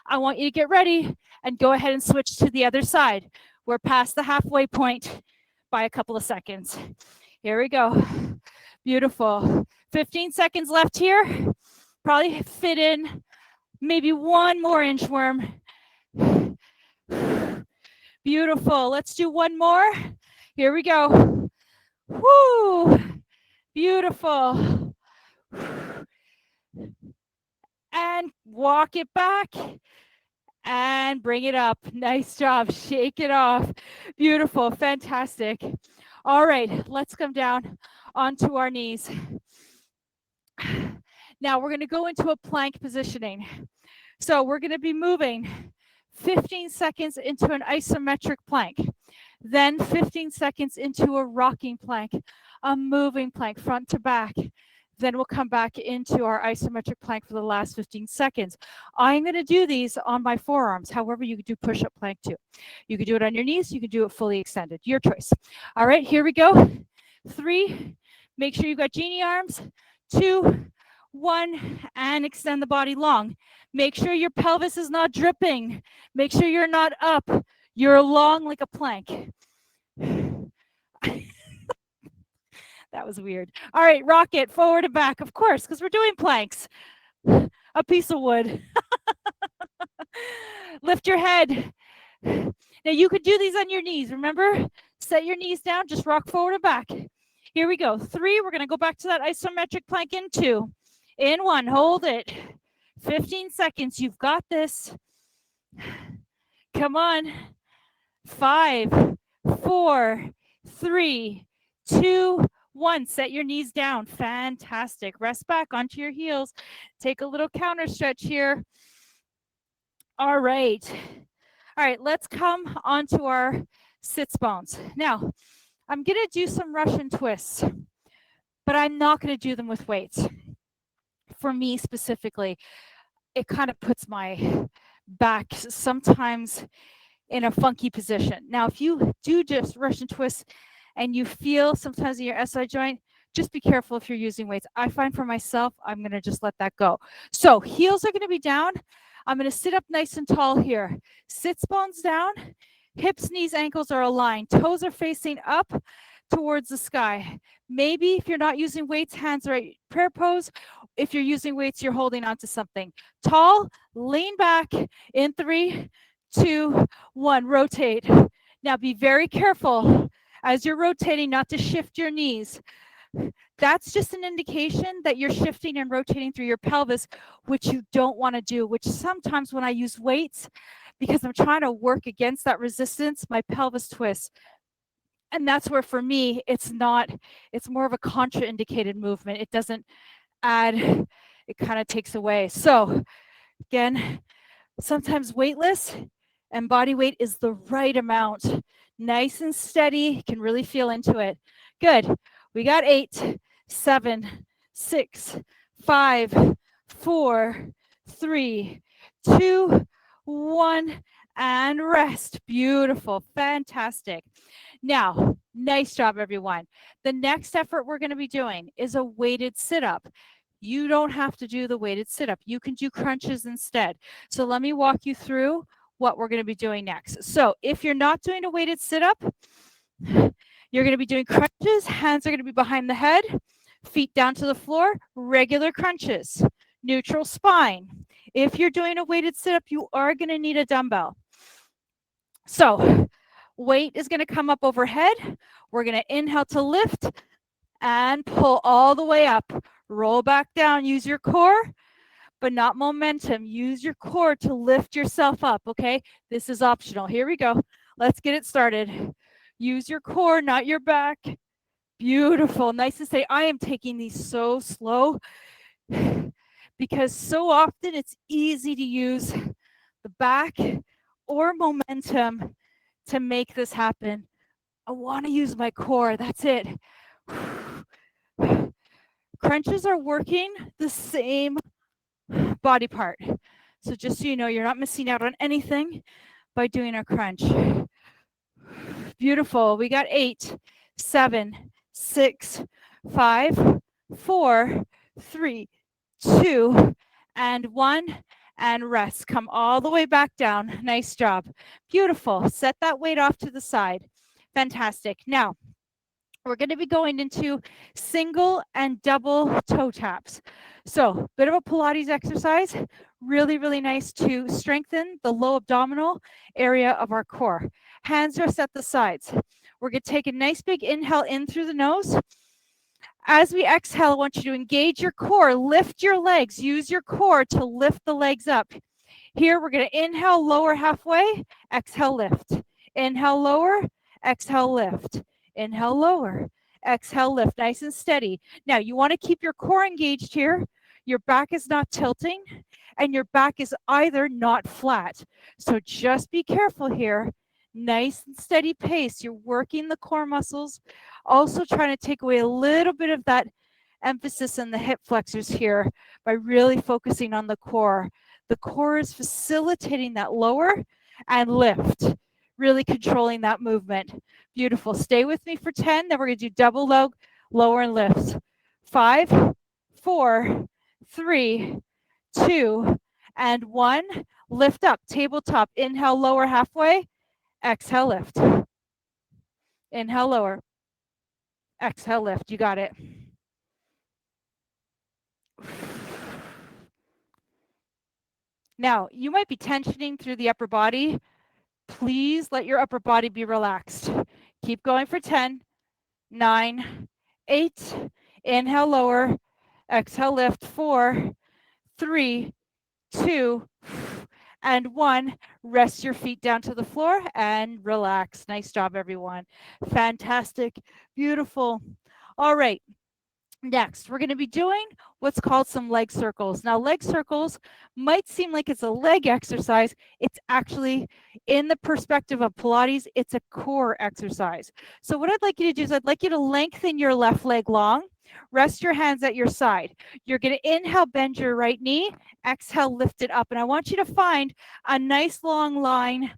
I want you to get ready and go ahead and switch to the other side. We're past the halfway point by a couple of seconds. Here we go. Beautiful. 15 seconds left here. Probably fit in maybe one more inchworm. Beautiful. Let's do one more. Here we go. Woo! Beautiful. And walk it back and bring it up. Nice job. Shake it off. Beautiful. Fantastic. All right, let's come down onto our knees. Now we're going to go into a plank positioning. So we're going to be moving 15 seconds into an isometric plank, then 15 seconds into a rocking plank, a moving plank front to back. Then we'll come back into our isometric plank for the last 15 seconds. I'm going to do these on my forearms. However, you could do push-up plank too. You could do it on your knees. You could do it fully extended. Your choice. All right, here we go. 3, make sure you've got genie arms. 2, 1, and extend the body long. Make sure your pelvis is not dripping. Make sure you're not up. You're long like a plank. That was weird. All right, rock it forward and back, of course, because we're doing planks. A piece of wood. Lift your head. Now you could do these on your knees. Remember, set your knees down, just rock forward and back. Here we go. 3, we're going to go back to that isometric plank in 2. In 1, hold it. 15 seconds, you've got this. Come on. 5, 4, 3, 2, 1. Set your knees down. Fantastic. Rest back onto your heels. Take a little counter stretch here. All right. All right, let's come onto our sits bones. Now, I'm going to do some Russian twists, but I'm not going to do them with weights. For me specifically, it kind of puts my back sometimes in a funky position. Now, if you do just Russian twists and you feel sometimes in your SI joint, just be careful if you're using weights. I find for myself, I'm going to just let that go. So heels are going to be down. I'm going to sit up nice and tall here. Sits bones down. Hips, knees, ankles are aligned. Toes are facing up towards the sky. Maybe if you're not using weights, hands are at prayer pose. If you're using weights, you're holding onto something. Tall, lean back in 3, 2, 1. Rotate. Now be very careful as you're rotating not to shift your knees. That's just an indication that you're shifting and rotating through your pelvis, which you don't want to do, which sometimes when I use weights, because I'm trying to work against that resistance, my pelvis twists. And that's where for me, it's more of a contraindicated movement. It doesn't add, it kind of takes away. So again, sometimes weightless and body weight is the right amount. Nice and steady, you can really feel into it. Good. We got 8, 7, 6, 5, 4, 3, 2, 1, and rest. Beautiful. Fantastic. Now, nice job, everyone. The next effort we're going to be doing is a weighted sit-up. You don't have to do the weighted sit-up. You can do crunches instead. So let me walk you through what we're going to be doing next. So if you're not doing a weighted sit-up, you're going to be doing crunches. Hands are going to be behind the head, feet down to the floor, regular crunches, neutral spine. If you're doing a weighted sit-up, you are going to need a dumbbell. So weight is going to come up overhead. We're going to inhale to lift and pull all the way up. Roll back down. Use your core, but not momentum. Use your core to lift yourself up, okay? This is optional. Here we go. Let's get it started. Use your core, not your back. Beautiful. Nice to say. I am taking these so slow because so often it's easy to use the back or momentum to make this happen. I want to use my core. That's it. Crunches are working the same body part. So just so you know, you're not missing out on anything by doing a crunch. Beautiful. We got 8, 7, 6, 5, 4, 3, 2, and 1. And rest. Come all the way back down. Nice job. Beautiful. Set that weight off to the side. Fantastic. Now, we're going to be going into single and double toe taps. So, bit of a Pilates exercise. Really, really nice to strengthen the low abdominal area of our core. Hands are at the sides. We're going to take a nice big inhale in through the nose. As we exhale, I want you to engage your core, lift your legs, use your core to lift the legs up. Here, we're going to inhale, lower halfway, exhale, lift. Inhale, lower, exhale, lift. Inhale, lower, exhale, lift. Nice and steady. Now, you want to keep your core engaged here. Your back is not tilting, and your back is either not flat. So just be careful here. Nice and steady pace. You're working the core muscles. Also trying to take away a little bit of that emphasis in the hip flexors here by really focusing on the core. The core is facilitating that lower and lift, really controlling that movement. Beautiful. Stay with me for 10. Then we're going to do double lower and lifts. 5, 4, 3, 2, and 1. Lift up, tabletop. Inhale, lower halfway. Exhale, lift. Inhale, lower. Exhale, lift. You got it. Now, you might be tensioning through the upper body. Please let your upper body be relaxed. Keep going for 10, 9, 8. Inhale, lower. Exhale, lift. 4, 3, 2, and 1. Rest your feet down to the floor and relax. Nice job, everyone. Fantastic. Beautiful. All right. Next, we're going to be doing what's called some leg circles. Now, leg circles might seem like it's a leg exercise. It's actually, in the perspective of Pilates, it's a core exercise. So what I'd like you to do is I'd like you to lengthen your left leg long. Rest your hands at your side. You're going to inhale, bend your right knee. Exhale, lift it up. And I want you to find a nice long line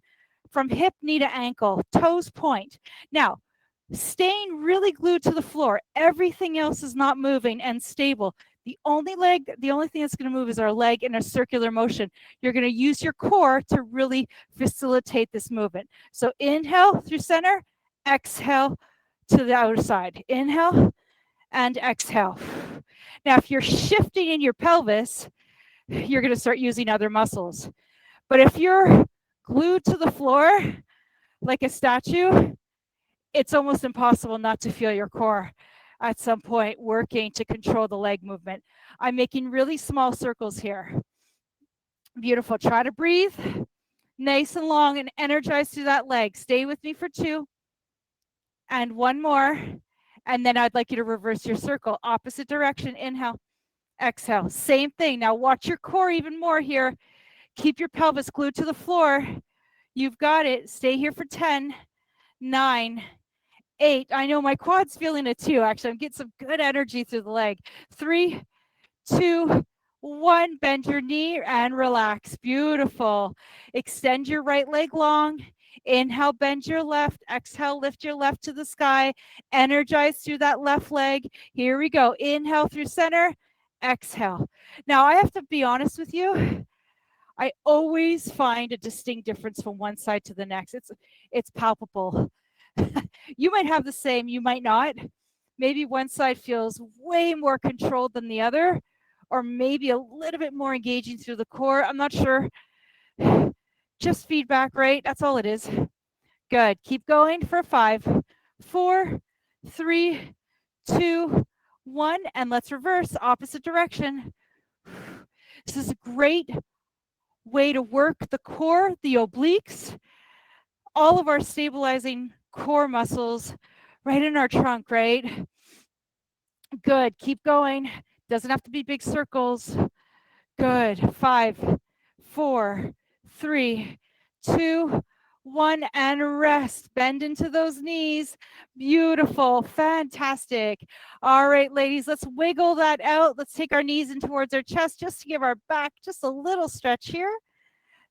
from hip, knee to ankle, toes point. Now, staying really glued to the floor. Everything else is not moving and stable. The only thing that's going to move is our leg in a circular motion. You're going to use your core to really facilitate this movement. So inhale through center, exhale to the outer side. Inhale and exhale. Now, if you're shifting in your pelvis, you're going to start using other muscles. But if you're glued to the floor like a statue, it's almost impossible not to feel your core at some point working to control the leg movement. I'm making really small circles here. Beautiful. Try to breathe nice and long and energize through that leg. Stay with me for 2 and 1 more. And then I'd like you to reverse your circle. Opposite direction. Inhale, exhale. Same thing. Now watch your core even more here. Keep your pelvis glued to the floor. You've got it. Stay here for 10, 9, 8. I know my quad's feeling it too. Actually, I'm getting some good energy through the leg. 3, 2, 1. Bend your knee and relax. Beautiful. Extend your right leg long. Inhale, bend your left. Exhale, lift your left to the sky. Energize through that left leg. Here we go. Inhale through center. Exhale. Now, I have to be honest with you. I always find a distinct difference from one side to the next. It's palpable. You might have the same, you might not. Maybe one side feels way more controlled than the other, or maybe a little bit more engaging through the core. I'm not sure. Just feedback, right? That's all it is. Good. Keep going for 5, 4, 3, 2, 1, and let's reverse opposite direction. This is a great way to work the core, the obliques, all of our stabilizing core muscles right in our trunk, right? Good. Keep going. Doesn't have to be big circles. Good. 5, 4, 3, 2, 1, and rest. Bend into those knees. Beautiful. Fantastic. All right, ladies, let's wiggle that out. Let's take our knees in towards our chest just to give our back just a little stretch here.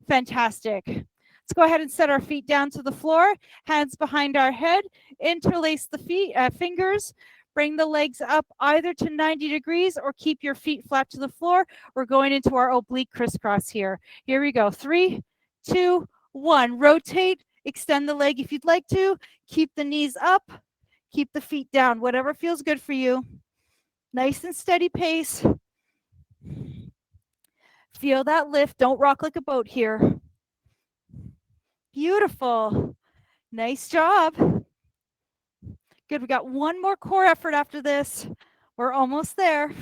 Fantastic. Let's go ahead and set our feet down to the floor, hands behind our head, interlace the fingers, bring the legs up either to 90 degrees or keep your feet flat to the floor. We're going into our oblique crisscross here. Here we go. 3, 2, 1. Rotate, extend the leg if you'd like to. Keep the knees up, keep the feet down, whatever feels good for you. Nice and steady pace. Feel that lift. Don't rock like a boat here. Beautiful. Nice job. Good. We got one more core effort after this. We're almost there.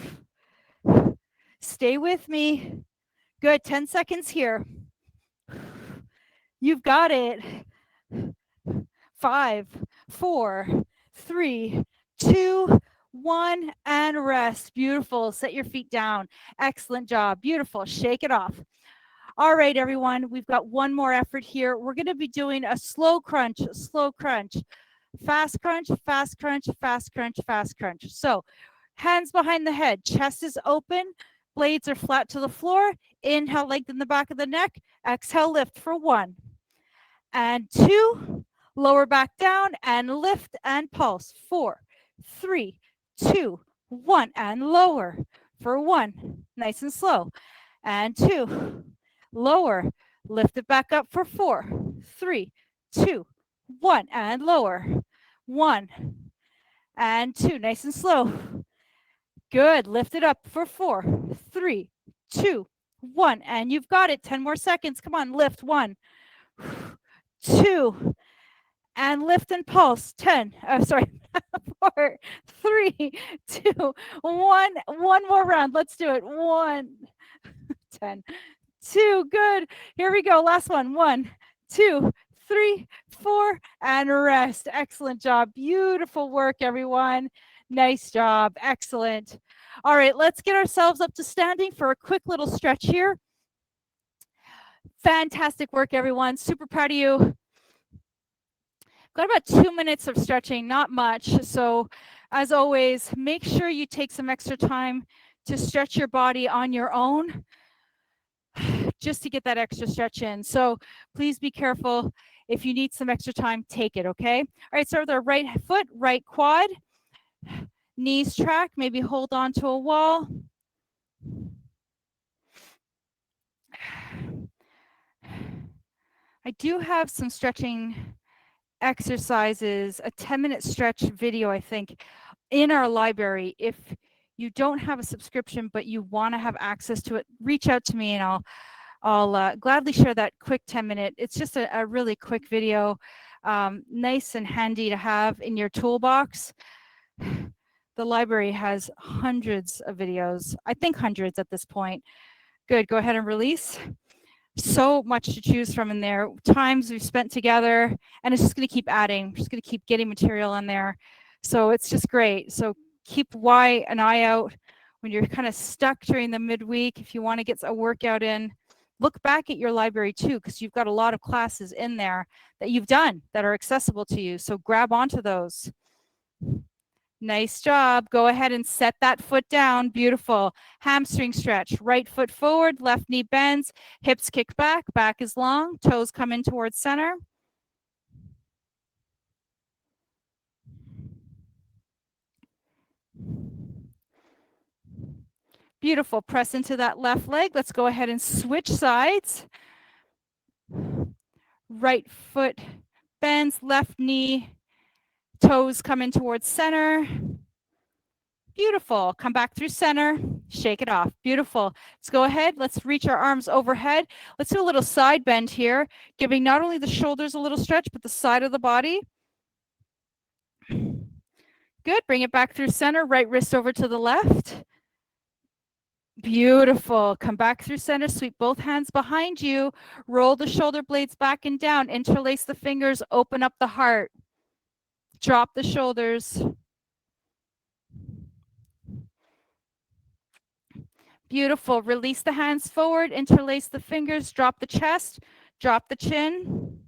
Stay with me. Good. 10 seconds here. You've got it. 5, 4, 3, 2, 1, and rest. Beautiful. Set your feet down. Excellent job. Beautiful. Shake it off. All right, everyone. We've got one more effort here. We're going to be doing a slow crunch, slow crunch. Fast crunch, fast crunch, fast crunch, fast crunch. So hands behind the head, chest is open, blades are flat to the floor. Inhale, lengthen the back of the neck. Exhale, lift for 1 and 2. Lower back down and lift and pulse. 4, 3, 2, 1, and lower for 1. Nice and slow. And 2. Lower. Lift it back up for 4, 3, 2, 1, and lower. 1 and 2. Nice and slow. Good. Lift it up for 4, 3, 2, 1, and you've got it. 10 more seconds. Come on. Lift. 1, 2, and lift and pulse. 10. 4, 3, 2, 1. One more round. Let's do it. 1, 10, 2. Good. Here we go. Last one. 1, 2, 3, 4, and rest. Excellent job. Beautiful work, everyone. Nice job. Excellent. All right, let's get ourselves up to standing for a quick little stretch here. Fantastic work, everyone. Super proud of you. Got about 2 minutes of stretching, not much. So as always, make sure you take some extra time to stretch your body on your own, just to get that extra stretch in. So please be careful. If you need some extra time, take it, okay? All right, so with our right foot, right quad, knees track, maybe hold on to a wall. I do have some stretching exercises, a 10-minute stretch video, I think, in our library. If you don't have a subscription, but you want to have access to it, reach out to me and I'll gladly share that quick 10-minute. It's just a really quick video, nice and handy to have in your toolbox. The library has hundreds of videos, I think hundreds at this point. Good, go ahead and release. So much to choose from in there. Times we've spent together, and it's just going to keep adding. We're just going to keep getting material in there. So it's just great. So keep an eye out when you're kind of stuck during the midweek. If you want to get a workout in, look back at your library too, because you've got a lot of classes in there that you've done that are accessible to you. So grab onto those. Nice job. Go ahead and set that foot down. Beautiful. Hamstring stretch. Right foot forward, left knee bends, hips kick back, back is long, toes come in towards center. Beautiful. Press into that left leg. Let's go ahead and switch sides. Right foot bends, left knee, toes come in towards center. Beautiful. Come back through center. Shake it off. Beautiful. Let's go ahead. Let's reach our arms overhead. Let's do a little side bend here, giving not only the shoulders a little stretch, but the side of the body. Good. Bring it back through center. Right wrist over to the left. Beautiful. Come back through center. Sweep both hands behind you. Roll the shoulder blades back and down. Interlace the fingers. Open up the heart. Drop the shoulders. Beautiful. Release the hands forward. Interlace the fingers. Drop the chest. Drop the chin.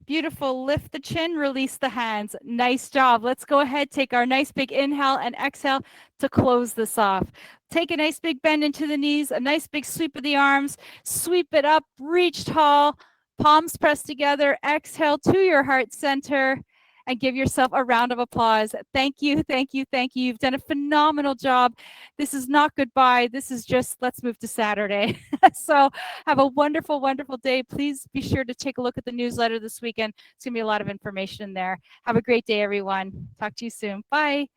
Beautiful. Lift the chin, release the hands. Nice job. Let's go ahead, take our nice big inhale and exhale to close this off. Take a nice big bend into the knees, a nice big sweep of the arms. Sweep it up, reach tall, palms pressed together. Exhale to your heart center and give yourself a round of applause. Thank you, thank you, thank you. You've done a phenomenal job. This is not goodbye. This is just let's move to Saturday. So have a wonderful, wonderful day. Please be sure to take a look at the newsletter this weekend. It's going to be a lot of information in there. Have a great day, everyone. Talk to you soon. Bye.